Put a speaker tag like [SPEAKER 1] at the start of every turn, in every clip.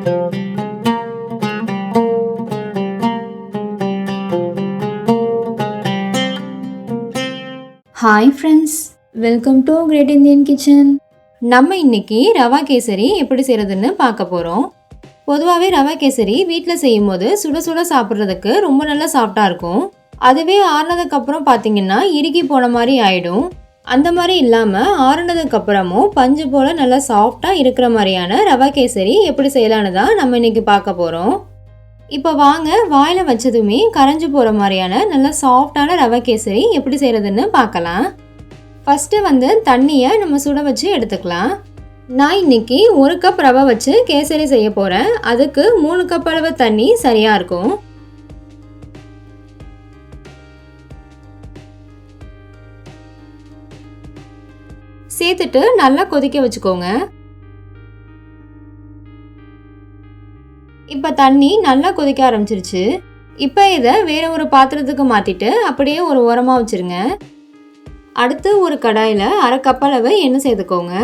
[SPEAKER 1] Hi friends, welcome to great Indian kitchen. நம்ம இன்னைக்கு ரவா கேசரி எப்படி செய்கிறதுன்னு பார்க்க போகிறோம். பொதுவாகவே ரவா கேசரி வீட்டில் செய்யும் போது சுட சுட சாப்பிட்றதுக்கு ரொம்ப நல்லா சாஃப்டாக இருக்கும். அதுவே ஆறுனதுக்கப்புறம் பார்த்தீங்கன்னா இறுகி போன மாதிரி ஆகிடும். அந்த மாதிரி இல்லாமல் ஆறுனதுக்கப்புறமும் பஞ்சு போல் நல்லா சாஃப்டாக இருக்கிற மாதிரியான ரவா கேசரி எப்படி செய்யலான்னு தான் நம்ம இன்னைக்கு பார்க்க போகிறோம். இப்போ வாங்க, வாயில் வச்சதுமே கரைஞ்சி போகிற மாதிரியான நல்லா சாஃப்டான ரவை கேசரி எப்படி செய்கிறதுன்னு பார்க்கலாம். ஃபஸ்ட்டு தண்ணியை நம்ம சுட வச்சு எடுத்துக்கலாம். நான் இன்னைக்கு 1 கப் ரவை வச்சு கேசரி செய்ய போகிறேன். அதுக்கு 3 கப் அளவு தண்ணி சரியாக இருக்கும். சேர்த்துட்டு நல்லா கொதிக்க வச்சுக்கோங்க. இப்போ தண்ணி நல்லா கொதிக்க ஆரம்பிச்சிருச்சு. இப்போ இதை வேற ஒரு பாத்திரத்துக்கு மாற்றிட்டு அப்படியே ஒரு ஓரமாக வச்சுருங்க. அடுத்து ஒரு கடாயில் 1/2 கப் அளவு எண்ணெய் சேர்த்துக்கோங்க.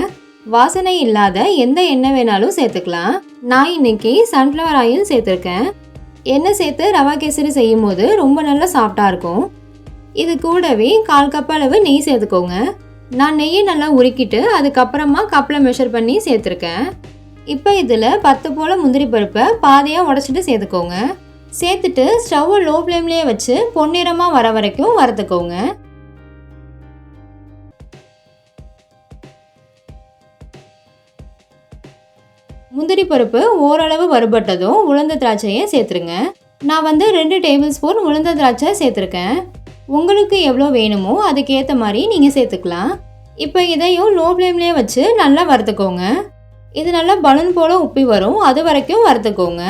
[SPEAKER 1] வாசனை இல்லாத எந்த எண்ணெய் வேணாலும் சேர்த்துக்கலாம். நான் இன்னைக்கு சன்ஃப்ளவர் ஆயில் சேர்த்துருக்கேன். எண்ணெய் சேர்த்து ரவா கேசரி செய்யும் போது ரொம்ப நல்லா சாஃப்டாக இருக்கும். இது கூடவே 1/4 கப் அளவு நெய் சேர்த்துக்கோங்க. நான் நெய்யை நல்லா உருக்கிட்டு அதுக்கப்புறமா கப்பில் மெஷர் பண்ணி சேர்த்துருக்கேன். இப்போ இதில் 10 போல் முந்திரி பருப்பை பாதியாக உடச்சிட்டு சேர்த்துக்கோங்க. சேர்த்துட்டு ஸ்டவ்வை லோ ஃப்ளேம்லேயே வச்சு பொன்னிறமாக வர வரைக்கும் வறுத்துக்கோங்க. முந்திரி பருப்பு ஓரளவு வறுபட்டதும் உலர்ந்த திராட்சையை சேர்த்துருங்க. நான் 2 டேபிள் ஸ்பூன் உலர்ந்த திராட்சை சேர்த்துருக்கேன். உங்களுக்கு எவ்வளோ வேணுமோ அதுக்கேற்ற மாதிரி நீங்கள் சேர்த்துக்கலாம். இப்போ இதையும் லோ ஃப்ளேம்லேயே வச்சு நல்லா வறுத்துக்கோங்க. இது நல்லா பலூன் போல உப்பி வரும், அது வரைக்கும் வறுத்துக்கோங்க.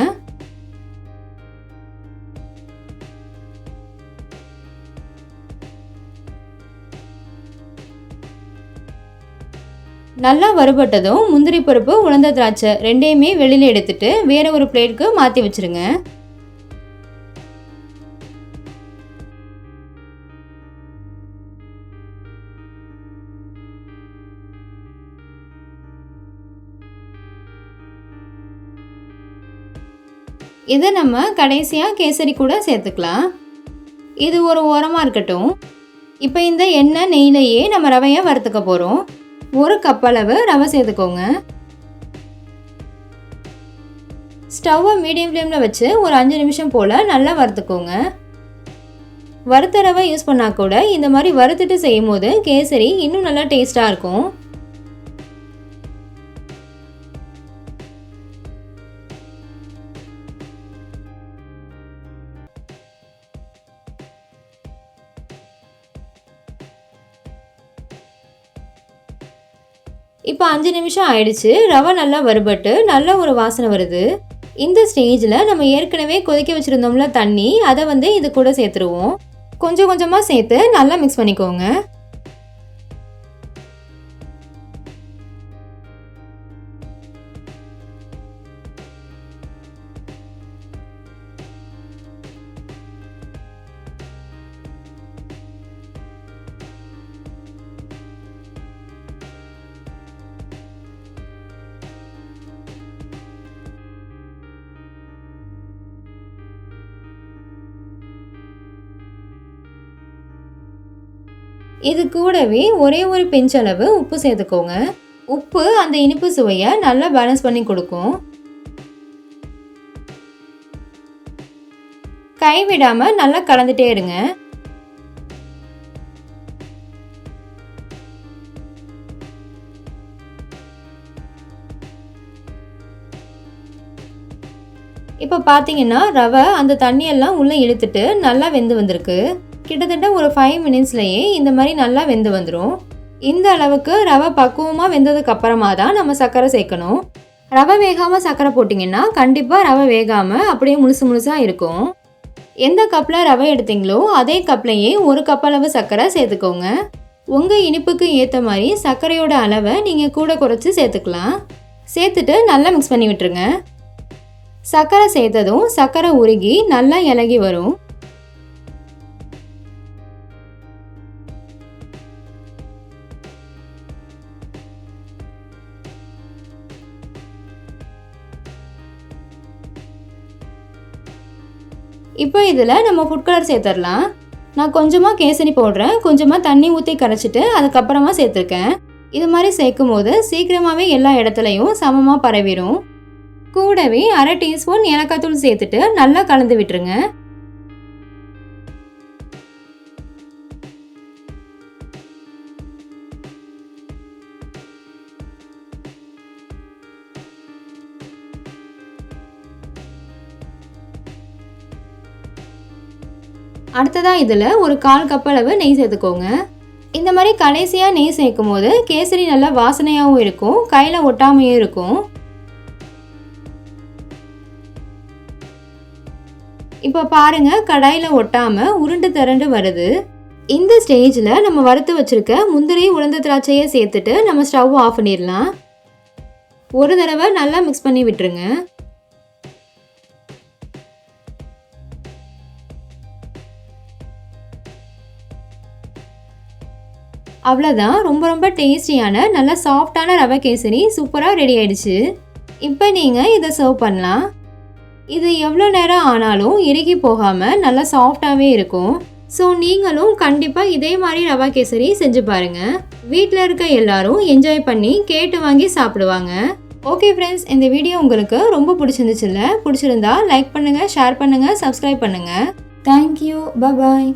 [SPEAKER 1] நல்லா வறுபட்டதும் முந்திரி பருப்பு உலர்ந்த திராட்சை ரெண்டையுமே வெளியில் எடுத்துட்டு வேற ஒரு பிளேட்க்கு மாற்றி வச்சிருங்க. இதை நம்ம கடைசியாக கேசரி கூட சேர்த்துக்கலாம். இது ஒரு ஓரமாக இருக்கட்டும். இப்போ இந்த எண்ணெய் நெய்யிலேயே நம்ம ரவையை வறுத்துக்க போகிறோம். 1 கப் அளவு ரவை சேர்த்துக்கோங்க. ஸ்டவ்வை மீடியம் ஃப்ளேமில் வச்சு ஒரு 5 நிமிஷம் போல் நல்லா வறுத்துக்கோங்க. வறுத்த ரவை யூஸ் பண்ணால் கூட இந்த மாதிரி வறுத்துட்டு செய்யும் போது கேசரி இன்னும் நல்லா டேஸ்ட்டாக இருக்கும். இப்போ 5 நிமிஷம் ஆயிடுச்சு. ரவை நல்லா வறுபட்டு நல்ல ஒரு வாசனை வருது. இந்த ஸ்டேஜில் நம்ம ஏற்கனவே கொதிக்க வச்சுருந்தோம்ல தண்ணி, அதை இது கூட சேர்த்துருவோம். கொஞ்சம் கொஞ்சமாக சேர்த்து நல்லா மிக்ஸ் பண்ணிக்கோங்க. இது கூடவே ஒரே ஒரு பிஞ்ச் அளவு உப்பு சேர்த்துக்கோங்க. உப்பு அந்த இனிப்பு சுவையை நல்லா பேலன்ஸ் பண்ணி கொடுக்கும். கை விடாம நல்லா கலந்துட்டே இருங்க. இப்போ பார்த்தீங்கன்னா ரவை அந்த தண்ணியெல்லாம் உள்ளே இழுத்துட்டு நல்லா வெந்து வந்திருக்கு. கிட்டத்தட்ட ஒரு 5 மினிட்ஸ்லேயே இந்த மாதிரி நல்லா வெந்து வந்துடும். இந்த அளவுக்கு ரவை பக்குவமாக வெந்ததுக்கு அப்புறமா தான் நம்ம சர்க்கரை சேர்க்கணும். ரவை வேகாமல் சர்க்கரை போட்டிங்கன்னா கண்டிப்பாக ரவை வேகாமல் அப்படியே முழுசு முழுசாக இருக்கும். எந்த கப்பில் ரவை எடுத்தீங்களோ அதே கப்லையே 1 கப் அளவு சர்க்கரை சேர்த்துக்கோங்க. உங்கள் இனிப்புக்கு ஏற்ற மாதிரி சர்க்கரையோட அளவை நீங்கள் கூட குறைச்சி சேர்த்துக்கலாம். சேர்த்துட்டு நல்லா மிக்ஸ் பண்ணி விட்டுருங்க. சர்க்கரை சேர்த்ததும் சர்க்கரை உருகி நல்லா இலகி வரும். இப்போ இதில் நம்ம ஃபுட் கலர் சேர்த்துடலாம். நான் கொஞ்சமாக கேசரி பவுடரை கொஞ்சமாக தண்ணி ஊற்றி கரைச்சிட்டு அதுக்கப்புறமா சேர்த்துருக்கேன். இது மாதிரி சேர்க்கும் போது சீக்கிரமாகவே எல்லா இடத்துலையும் சமமாக பரவிடும். கூடவே அரை டீஸ்பூன் ஏலக்காய் தூள் சேர்த்துட்டு நல்லா கலந்து விட்டுருங்க. அடுத்ததாக இதில் ஒரு 1/4 கப் அளவு நெய் சேர்த்துக்கோங்க. இந்த மாதிரி கடைசியாக நெய் சேர்க்கும் போது கேசரி நல்லா வாசனையாகவும் இருக்கும், கையில் ஒட்டாமையும் இருக்கும். இப்போ பாருங்க, கடாயில் ஒட்டாமல் உருண்டு திரண்டு வருது. இந்த ஸ்டேஜில் நம்ம வறுத்து வச்சிருக்க முந்திரி உலர்ந்த திராட்சையை சேர்த்துட்டு நம்ம ஸ்டவ் ஆஃப் பண்ணிடலாம். ஒரு தடவை நல்லா மிக்ஸ் பண்ணி விட்டுருங்க. அவ்வளோதான், ரொம்ப ரொம்ப டேஸ்டியான நல்ல சாஃப்டான ரவை கேசரி சூப்பராக ரெடி ஆயிடுச்சு. இப்போ நீங்கள் இதை சர்வ் பண்ணலாம். இது எவ்வளோ நேரம் ஆனாலும் இறுகி போகாமல் நல்லா சாஃப்டாகவே இருக்கும். ஸோ நீங்களும் கண்டிப்பாக இதே மாதிரி ரவா கேசரி செஞ்சு பாருங்கள். வீட்டில் இருக்க எல்லாரும் என்ஜாய் பண்ணி கேட்டு வாங்கி சாப்பிடுவாங்க. ஓகே ஃப்ரெண்ட்ஸ், இந்த வீடியோ உங்களுக்கு ரொம்ப பிடிச்சிருந்துச்சுல்ல? பிடிச்சிருந்தா லைக் பண்ணுங்கள், ஷேர் பண்ணுங்கள், சப்ஸ்கிரைப் பண்ணுங்கள். தேங்க்யூ, பாய்.